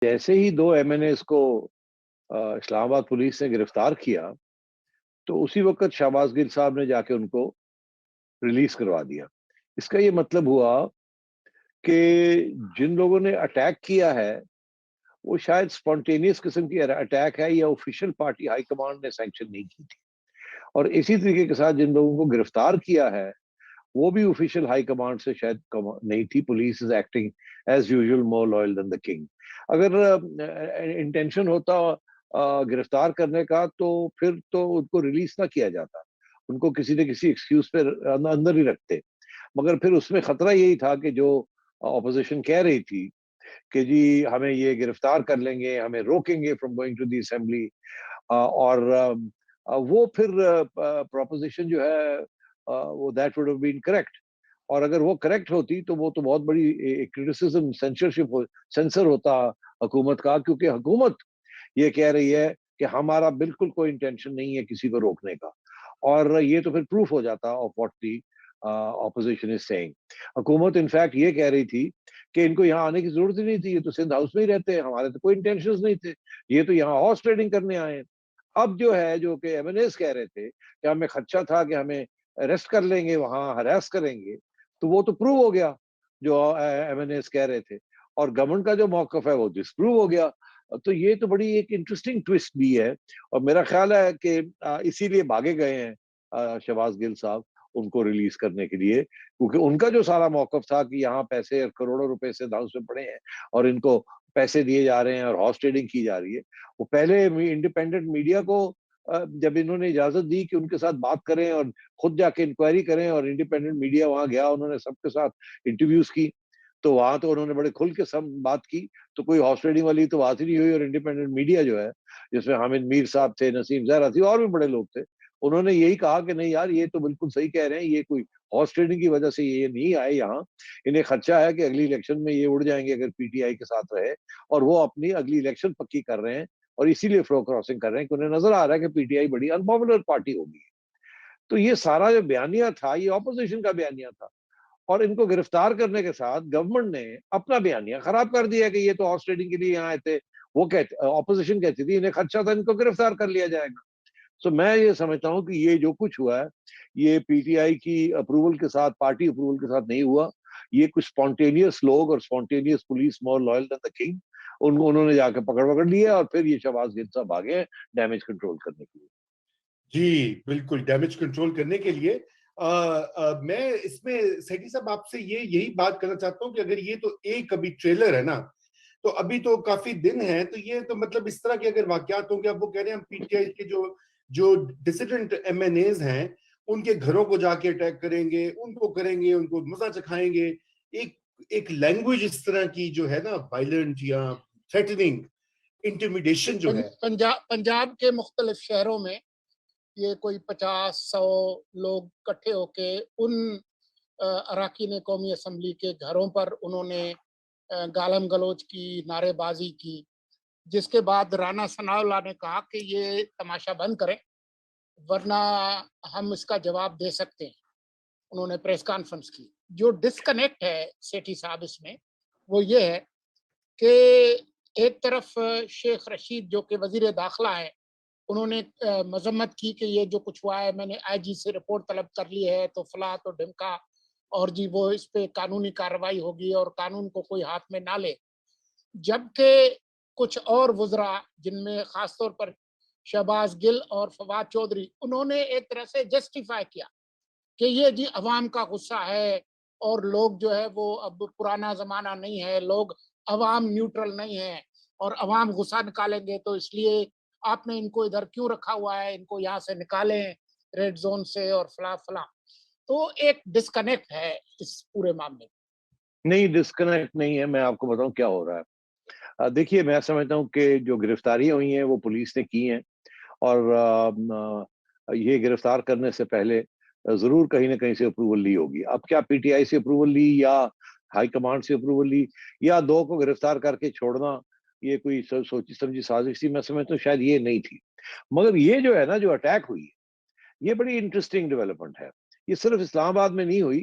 جیسے ہی دو M N as کو اسلام آباد پولیس نے گرفتار کیا تو اسی وقت شہباز گل صاحب نے جا کے ان کو ریلیز کروا دیا. اس کا یہ مطلب ہوا کہ جن لوگوں نے اٹیک کیا ہے وہ شاید سپونٹینیس قسم کی اٹیک ہے یا آفیشیل پارٹی ہائی کمانڈ نے سینکشن نہیں کی تھی. اور اسی طریقے کے ساتھ جن لوگوں کو گرفتار کیا ہے وہ بھی آفیشیل ہائی کمانڈ سے شاید نہیں تھی. Police is acting as usual more loyal than the king. اگر انٹینشن ہوتا گرفتار کرنے کا تو پھر تو ان کو ریلیز نہ کیا جاتا, ان کو کسی نہ کسی ایکسکیوز پہ اندر ہی رکھتے. مگر پھر اس میں خطرہ یہی تھا کہ جو اپوزیشن کہہ رہی تھی کہ جی ہمیں یہ گرفتار کر لیں گے, ہمیں روکیں گے from going to the assembly, اور وہ پھر پروپوزیشن جو ہے وہ that would have been correct. اور اگر وہ کریکٹ ہوتی تو وہ تو بہت بڑی کرٹیسزم سینسر ہوتا حکومت کا, کیونکہ حکومت یہ کہہ رہی ہے کہ ہمارا بالکل کوئی انٹینشن نہیں ہے کسی کو روکنے کا, اور یہ تو پھر پروف ہو جاتا of what the opposition is seeing. حکومت انفیکٹ یہ کہہ رہی تھی کہ ان کو یہاں آنے کی ضرورت ہی نہیں تھی, یہ تو سندھ ہاؤس میں ہی رہتے ہیں, ہمارے تو کوئی انٹینشنز نہیں تھے, یہ تو یہاں ہارس ٹریڈنگ کرنے آئے ہیں. اب جو ہے جو کہ ایم این ایز کہہ رہے تھے کہ ہمیں خدشہ تھا کہ ہمیں اریسٹ کر لیں گے, وہاں ہراس کریں گے, تو وہ تو پروو ہو گیا جو ایم این ایز کہہ رہے تھے, اور گورنمنٹ کا جو موقف ہے وہ ڈس پروو ہو گیا. تو یہ تو بڑی ایک انٹرسٹنگ ٹوسٹ بھی ہے, اور میرا خیال ہے کہ اسی لیے بھاگے گئے ہیں شہباز گل صاحب ان کو ریلیز کرنے کے لیے, کیونکہ ان کا جو سارا موقف تھا کہ یہاں پیسے کروڑوں روپے سے داؤں سے پڑے ہیں اور ان کو پیسے دیے جا رہے ہیں اور ہارس ٹریڈنگ کی جا رہی ہے. وہ پہلے انڈیپینڈنٹ میڈیا کو جب انہوں نے اجازت دی کہ ان کے ساتھ بات کریں اور خود جا کے انکوائری کریں, اور انڈیپینڈنٹ میڈیا وہاں گیا, انہوں نے سب کے ساتھ انٹرویوز کی, تو وہاں تو انہوں نے بڑے کھل کے سب بات کی, تو کوئی ہارس ٹریڈنگ والی تو بات ہی نہیں ہوئی. اور انڈیپینڈنٹ میڈیا جو ہے جس میں حامد میر صاحب تھے, نسیم زہرا تھی, اور بھی بڑے لوگ تھے, انہوں نے یہی کہا کہ نہیں یار یہ تو بالکل صحیح کہہ رہے ہیں, یہ کوئی ہارس ٹریڈنگ کی وجہ سے یہ نہیں آئے یہاں, انہیں خدشہ ہے کہ اگلی الیکشن میں یہ اڑ جائیں گے اگر پی ٹی آئی کے ساتھ رہے, اور وہ اپنی اگلی الیکشن پکی کر رہے ہیں, اور اسی لیے فلو کراسنگ کر رہے ہیں کہ انہیں نظر آ رہا ہے کہ پی ٹی آئی بڑی انپاپولر پارٹی ہوگی. تو یہ سارا جو بیانیہ تھا یہ اپوزیشن کا بیانیہ تھا, اور ان کو گرفتار کرنے کے ساتھ گورنمنٹ نے اپنا بیانیہ خراب کر دیا کہ یہ تو ہارس ٹریڈنگ کے لیے یہاں آئے تھے. وہ کہتے اپوزیشن کہتی تھی انہیں خدشہ تھا ان کو گرفتار کر لیا جائے گا. سو میں یہ سمجھتا ہوں کہ یہ جو کچھ ہوا ہے یہ پی ٹی آئی کی اپروول کے ساتھ, پارٹی اپروول کے ساتھ نہیں ہوا. یہ کچھ اسپونٹینیس لوگ اور spontaneous police more loyal than the king, انہوں نے جا کے پکڑ لیا, اور پھر یہ شہباز گل صاحب آگے ہیں ڈیمیج کنٹرول کرنے کے لیے. جی بالکل, ڈیمیج کنٹرول کرنے کے لیے. میں اس میں سیٹھی صاحب آپ سے یہی بات کرنا چاہتا ہوں کہ اگر یہ تو ایک ابھی ٹریلر ہے نا, تو ابھی تو کافی دن ہے, تو یہ تو مطلب اس طرح کے اگر واقعات ہوں گے, اب وہ کہہ رہے ہیں ہم پی ٹی آئی کے جو ڈسیڈنٹ ایم این ایز ہیں ان کے گھروں کو جا کے اٹیک کریں گے, ان کو کریں گے, ان کو مزہ چکھائیں گے. ایک لینگویج اس طرح کی جو ہے نا وائلنٹ یا تھریٹننگ انٹیمیڈیشن جو ہے. پنجاب کے مختلف شہروں میں یہ کوئی 50-100 لوگ اکٹھے ہو کے ان اراکین قومی اسمبلی کے گھروں پر انہوں نے گالم گلوچ کی, نعرے بازی کی, جس کے بعد رانا ثناء اللہ نے کہا کہ یہ تماشا بند کریں ورنہ ہم اس کا جواب دے سکتے ہیں. انہوں نے پریس کانفرنس کی. جو ڈسکنیکٹ ہے سیٹھی صاحب اس میں وہ یہ ہے کہ ایک طرف شیخ رشید جو کہ وزیر داخلہ ہے, انہوں نے مذمت کی کہ یہ جو کچھ ہوا ہے میں نے آئی جی سے رپورٹ طلب کر لی ہے, تو فلاں تو ڈھمکا, اور جی وہ اس پہ قانونی کارروائی ہوگی اور قانون کو کوئی ہاتھ میں نہ لے. جبکہ کچھ اور وزراء جن میں خاص طور پر شہباز گل اور فواد چودھری, انہوں نے ایک طرح سے جسٹیفائی کیا کہ یہ جی عوام کا غصہ ہے, اور لوگ جو ہے وہ اب پرانا زمانہ نہیں ہے, لوگ عوام نیوٹرل نہیں ہے, اور عوام غصہ نکالیں گے, تو اس لیے آپ نے ان کو ادھر کیوں رکھا ہوا ہے, ان کو یہاں سے نکالیں ریڈ زون سے, اور فلاں فلاں. تو ایک ڈسکنیکٹ ہے اس پورے معاملے میں. نہیں, ڈسکنیکٹ نہیں ہے. میں آپ کو بتاؤں کیا ہو رہا ہے. دیکھیے میں سمجھتا ہوں کہ جو گرفتاریاں ہوئی ہیں وہ پولیس نے کی ہیں, اور یہ گرفتار کرنے سے پہلے ضرور کہیں نہ کہیں سے اپروول لی ہوگی. اب کیا پی ٹی آئی سے اپروول لی یا ہائی کمانڈ سے اپروول لی, یا دو کو گرفتار کر کے چھوڑنا یہ کوئی سوچی سمجھی سازش تھی, میں سمجھتا ہوں شاید یہ نہیں تھی. مگر یہ جو ہے نا جو اٹیک ہوئی ہے یہ بڑی انٹرسٹنگ ڈیولپمنٹ ہے. یہ صرف اسلام آباد میں نہیں ہوئی,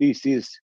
30-30,